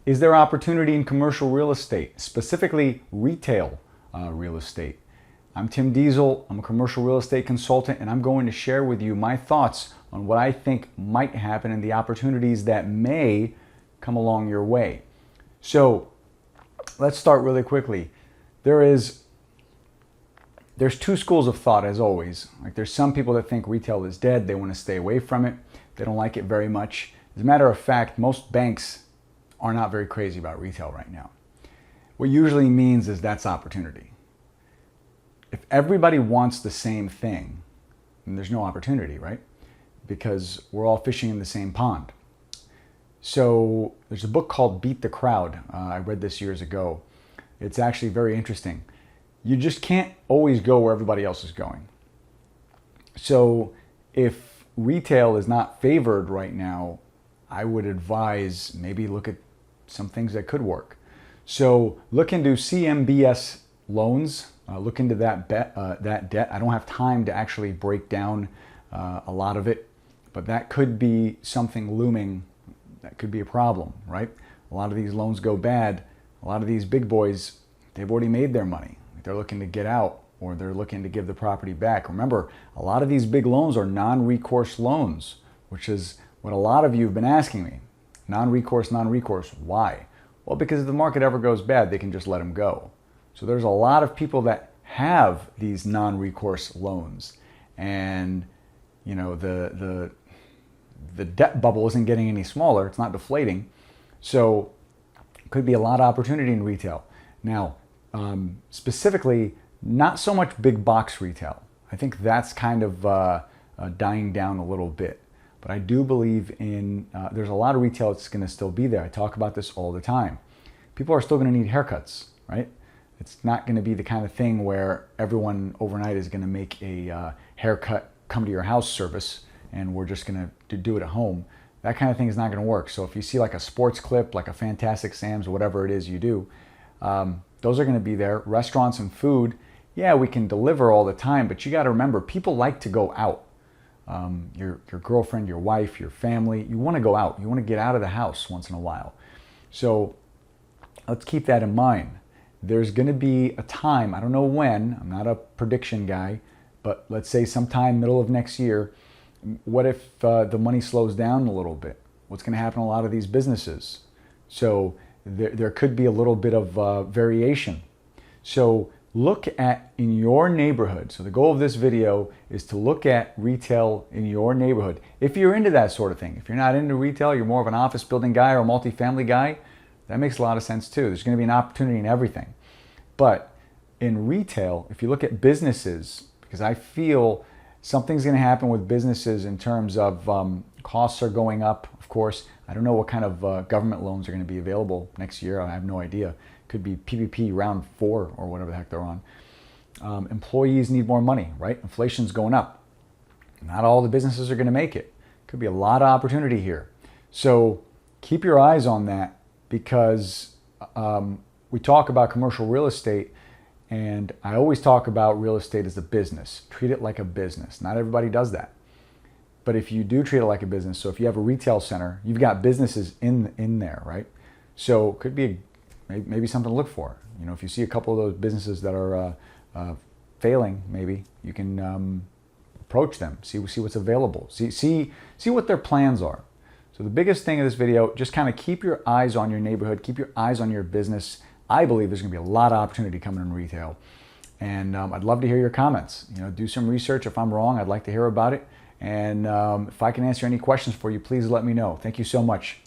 Is there opportunity in commercial real estate, specifically retail real estate? I'm Tim Diesel. I'm a commercial real estate consultant, and I'm going to share with you my thoughts on what I think might happen and the opportunities that may come along your way. So let's start really quickly. There's two schools of thought, as always. Like, there's some people that think retail is dead. They want to stay away from it. They don't like it very much. As a matter of fact, most banks are not very crazy about retail right now. What usually means is that's opportunity. If everybody wants the same thing, then there's no opportunity, right? Because we're all fishing in the same pond. So there's a book called Beat the Crowd. I read this years ago. It's actually very interesting. You just can't always go where everybody else is going. So if retail is not favored right now, I would advise maybe look at some things that could work. So look into CMBS loans. Look into that debt. I don't have time to actually break down a lot of it, but that could be something looming. That could be a problem, right? A lot of these loans go bad. A lot of these big boys, they've already made their money. They're looking to get out, or they're looking to give the property back. Remember, a lot of these big loans are non-recourse loans, which is what a lot of you have been asking me. Non-recourse, non-recourse. Why? Well, because if the market ever goes bad, they can just let them go. So there's a lot of people that have these non-recourse loans, and you know the debt bubble isn't getting any smaller. It's not deflating. So it could be a lot of opportunity in retail. Now, specifically, not so much big box retail. I think that's kind of dying down a little bit. But I do believe in, there's a lot of retail that's going to still be there. I talk about this all the time. People are still going to need haircuts, right? It's not going to be the kind of thing where everyone overnight is going to make a haircut, come to your house service, and we're just going to do it at home. That kind of thing is not going to work. So if you see like a sports clip, like a Fantastic Sam's, or whatever it is you do, those are going to be there. Restaurants and food, yeah, we can deliver all the time, but you got to remember, people like to go out. Your girlfriend, your wife, your family, you want to go out. You want to get out of the house once in a while. So let's keep that in mind. There's going to be a time, I don't know when, I'm not a prediction guy, but let's say sometime middle of next year. What if the money slows down a little bit? What's going to happen to a lot of these businesses? So there could be a little bit of variation. So look at in your neighborhood. So the goal of this video is to look at retail in your neighborhood. If you're into that sort of thing, if you're not into retail, you're more of an office building guy or a multifamily guy, that makes a lot of sense too. There's going to be an opportunity in everything. But in retail, if you look at businesses, because I feel something's going to happen with businesses in terms of costs are going up, of course. I don't know what kind of government loans are going to be available next year. I have no idea. Could be PPP round 4 or whatever the heck they're on. Employees need more money, right? Inflation's going up. Not all the businesses are going to make it. Could be a lot of opportunity here. So keep your eyes on that, because we talk about commercial real estate, and I always talk about real estate as a business. Treat it like a business. Not everybody does that. But if you do treat it like a business, so if you have a retail center, you've got businesses in there, right? So it could be maybe something to look for. You know, if you see a couple of those businesses that are failing, maybe you can approach them, see what's available, see what their plans are. So the biggest thing in this video, just kind of keep your eyes on your neighborhood, keep your eyes on your business. I believe there's going to be a lot of opportunity coming in retail, and I'd love to hear your comments. You know, do some research. If I'm wrong, I'd like to hear about it. And if I can answer any questions for you, please let me know. Thank you so much.